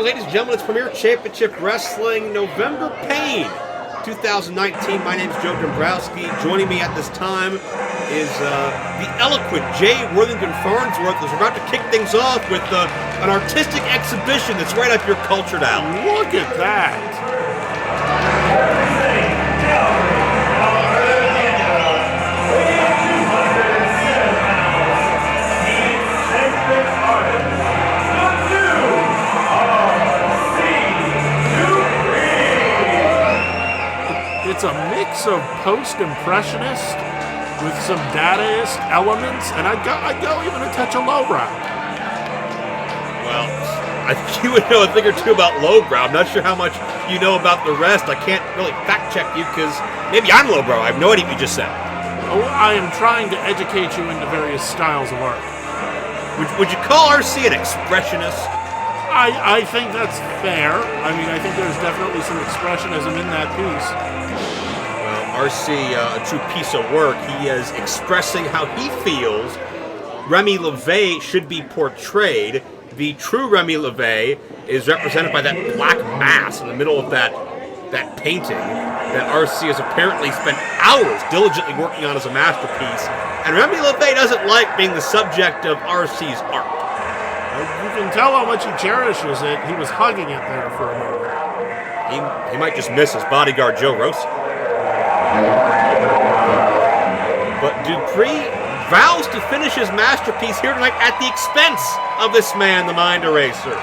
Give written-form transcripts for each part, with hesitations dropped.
ladies and gentlemen. It's Premier Championship Wrestling November Pain 2019. My name is Joe Dombrowski. Joining me at this time is the eloquent Jay Worthington Farnsworth, who's about to kick things off with an artistic exhibition that's right up your cultured alley. Look at that. It's a mix of post-impressionist with some dadaist elements, and I'd go even a touch of lowbrow. Well, I think you would know a thing or two about lowbrow. I'm not sure how much you know about the rest. I can't really fact-check you because maybe I'm lowbrow. I have no idea what you just said. Oh, I am trying to educate you into various styles of art. Would you call RC an expressionist? I think that's fair. I mean, I think there's definitely some expressionism in that piece. Well, RC, a true piece of work. He is expressing how he feels Remy LaVey should be portrayed. The true Remy LaVey is represented by that black mass in the middle of that painting that RC has apparently spent hours diligently working on as a masterpiece. And Remy LaVey doesn't like being the subject of RC's art. You can tell how much he cherishes it. He was hugging it there for a moment. He might just miss his bodyguard, Joe Rossi. But Dupree vows to finish his masterpiece here tonight at the expense of this man, the Mind Eraser.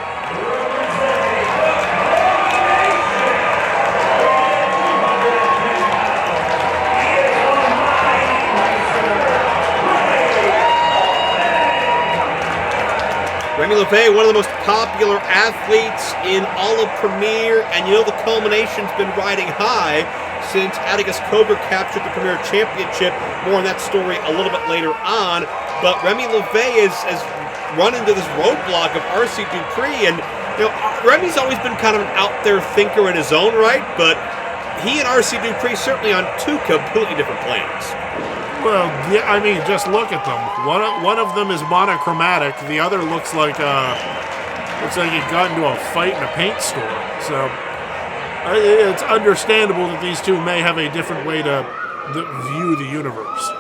Remy LaVey, one of the most popular athletes in all of Premier, and you know the culmination's been riding high since Atticus Cogar captured the Premier Championship. More on that story a little bit later on. But Remy LaVey has run into this roadblock of RC Dupree, and you know Remy's always been kind of an out there thinker in his own right, but he and RC Dupree certainly on two completely different planes. Well, yeah, I mean, just look at them. One of them is monochromatic. The other looks like he got into a fight in a paint store. So it's understandable that these two may have a different way to view the universe.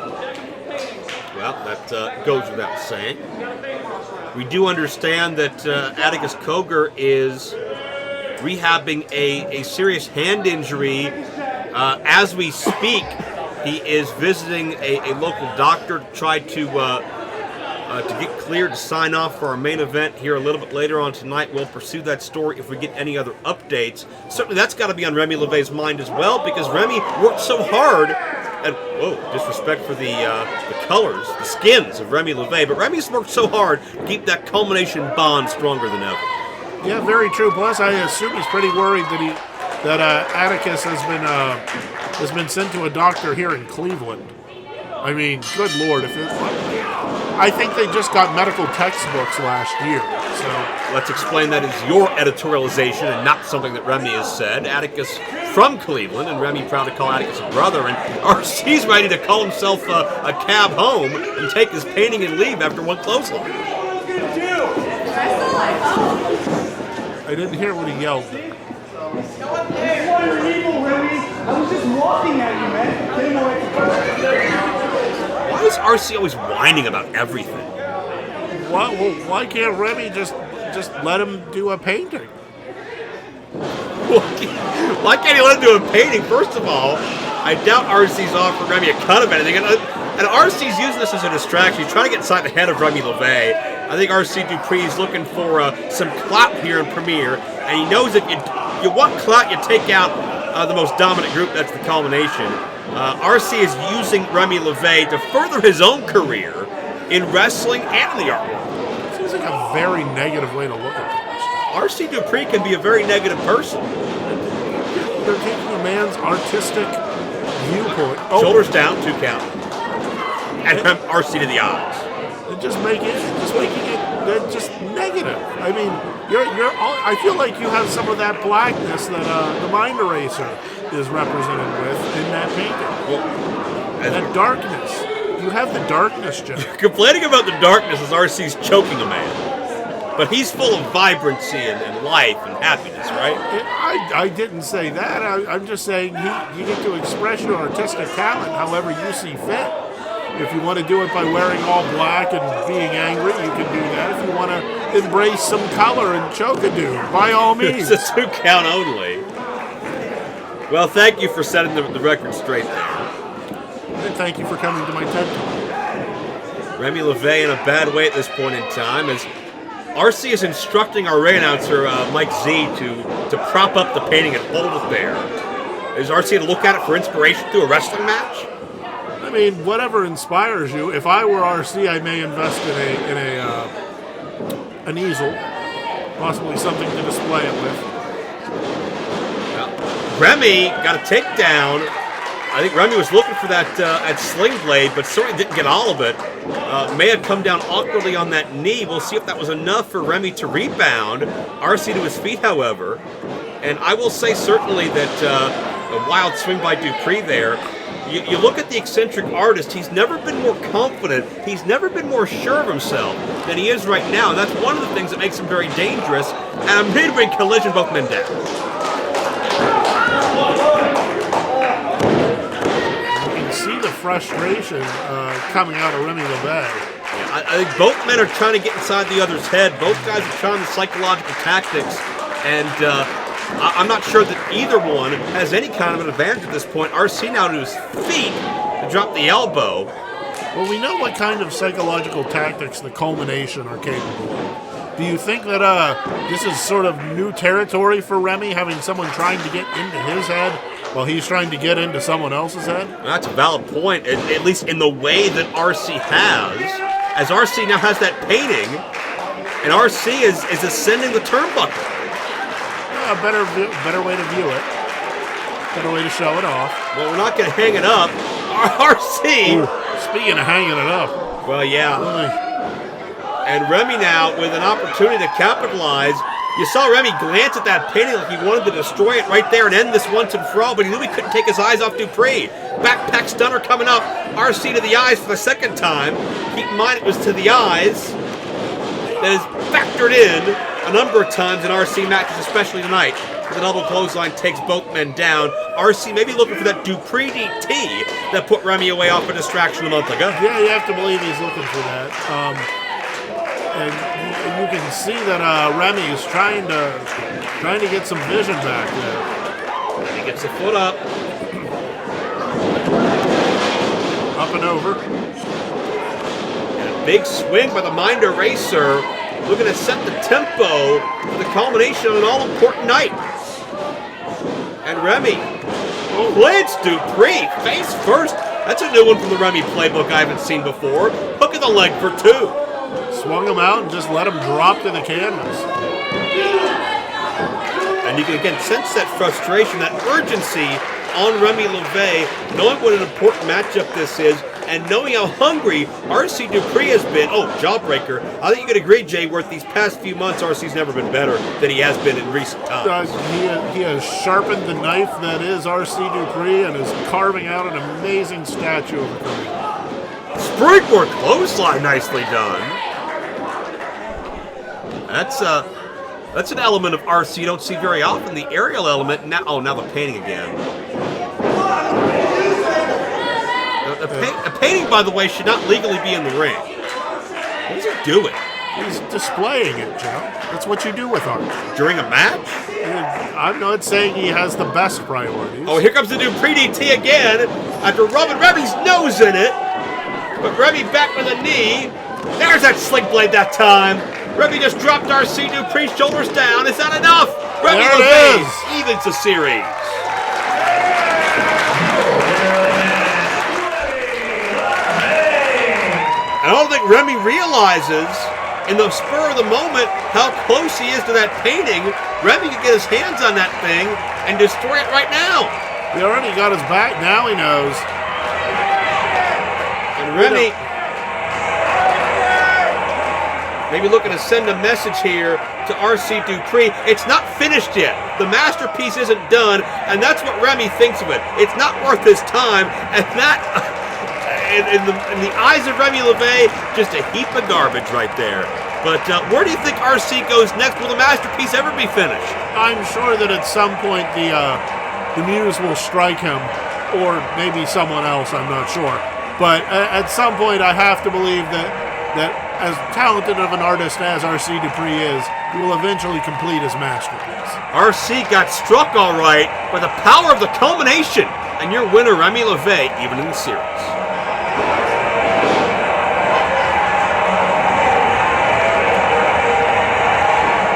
Well, that goes without saying. We do understand that Atticus Cogar is rehabbing a serious hand injury as we speak. He is visiting a local doctor to try to get cleared to sign off for our main event here a little bit later on tonight. We'll pursue that story if we get any other updates. Certainly that's got to be on Remy LaVey's mind as well, because Remy worked so hard at, disrespect for the colors, the skins of Remy LaVey, but Remy's worked so hard to keep that culmination bond stronger than ever. Yeah, very true. Plus, I assume he's pretty worried that Atticus has been sent to a doctor here in Cleveland. I mean, good Lord, I think they just got medical textbooks last year. So let's explain that as your editorialization and not something that Remy has said. Atticus from Cleveland, and Remy proud to call Atticus a brother, and RC's ready to call himself a cab home and take his painting and leave after one clothesline. I didn't hear what he yelled. I was just walking at you, man. Why is RC always whining about everything? Why can't Remy just let him do a painting? Why can't he let him do a painting? First of all, I doubt RC's offering Remy a cut of anything. And RC's using this as a distraction. He's trying to get inside the head of Remy LaVey. I think RC Dupree's looking for some clout here in Premier. And he knows if you want clout, you take out the most dominant group. That's the culmination. RC is using Remy LaVey to further his own career in wrestling and in the art world. Seems like a very negative way to look at things. RC Dupree can be a very negative person. They're taking a man's artistic viewpoint. Shoulders down, 2 count. And RC to the eyes. Just making it just negative. I mean, I feel like you have some of that blackness that the Mind Eraser is represented with in that painting. Well, that darkness. You have the darkness, Jeff. Complaining about the darkness as RC's choking a man. but he's full of vibrancy and life and happiness, right? I didn't say that. I'm just saying you get to express your artistic talent however you see fit. If you want to do it by wearing all black and being angry, you can do that. If you want to embrace some color and choke a dude, by all means. It's a 2 count only. Well, thank you for setting the record straight there. And thank you for coming to my TED Talk. Remy LaVey in a bad way at this point in time, as RC is instructing our ring announcer, Mike Z, to prop up the painting and hold it there. Is RC to look at it for inspiration through a wrestling match? I mean, whatever inspires you. If I were RC, I may invest in an easel, possibly something to display it with. Well, Remy got a takedown. I think Remy was looking for that at Sling Blade, but certainly didn't get all of it. May have come down awkwardly on that knee. We'll see if that was enough for Remy to rebound. RC to his feet, however. And I will say certainly that a wild swing by Dupree there. You look at the eccentric artist, he's never been more confident, he's never been more sure of himself than he is right now. And that's one of the things that makes him very dangerous. And a mid-ring collision, both men down. See the frustration coming out of Remy LaVey. Yeah, I think both men are trying to get inside the other's head. Both guys are trying the psychological tactics, and I'm not sure that either one has any kind of an advantage at this point. RC now to his feet to drop the elbow. Well, we know what kind of psychological tactics the Culmination are capable of. Do you think that this is sort of new territory for Remy, having someone trying to get into his head while he's trying to get into someone else's head? That's a valid point, at least in the way that RC has. As RC now has that painting, and RC is ascending the turnbuckle. A better way to view it. Better way to show it off. Well, we're not going to hang it up. RC! Ooh, speaking of hanging it up. Well, yeah. Really? And Remy now with an opportunity to capitalize. You saw Remy glance at that painting like he wanted to destroy it right there and end this once and for all, but he knew he couldn't take his eyes off Dupree. Backpack stunner coming up. RC to the eyes for the second time. Keep in mind it was to the eyes that is factored in a number of times in RC matches, especially tonight. The double clothesline takes both men down. RC maybe looking for that Dupree DT that put Remy away off a distraction a month ago. Yeah, you have to believe he's looking for that. And you can see that Remy is trying to get some vision back there. He gets the foot up. Up and over. And a big swing by the Mind Eraser. Looking to set the tempo for the culmination of an all-important night. And Remy blitz Dupree face first. That's a new one from the Remy playbook I haven't seen before. Hook of the leg for 2. Swung him out and just let him drop to the canvas. And you can again sense that frustration, that urgency on Remy LaVey, knowing what an important matchup this is, and knowing how hungry RC Dupree has been. Oh, jawbreaker. I think you could agree, Jay Worth, these past few months, RC's never been better than he has been in recent times. He has sharpened the knife that is RC Dupree and is carving out an amazing statue of him. Springboard clothesline, nicely done. That's an element of RC you don't see very often. The aerial element. Now the painting again. A painting, by the way, should not legally be in the ring. What is he doing? He's displaying it, Joe. That's what you do with art. During a match? I'm not saying he has the best priorities. Oh, here comes the Dupree DT again after rubbing Remy's nose in it. But Remy back with a knee. There's that sling blade that time. Remy just dropped RC Dupree's shoulders down. Is that enough? Remy LaVey evens the series. I don't think Remy realizes in the spur of the moment how close he is to that painting. Remy can get his hands on that thing and destroy it right now. He already got his back. Now he knows. And Remy maybe looking to send a message here to RC Dupree. It's not finished yet. The masterpiece isn't done, and that's what Remy thinks of it. It's not worth his time, and that in the eyes of Remy LaVey, just a heap of garbage right there. But where do you think RC goes next? Will the masterpiece ever be finished? I'm sure that at some point the muse will strike him, or maybe someone else. I'm not sure. But at some point, I have to believe that as talented of an artist as RC Dupree is, he will eventually complete his masterpiece. RC got struck all right by the power of the culmination, and your winner, Remy LaVey, even in the series.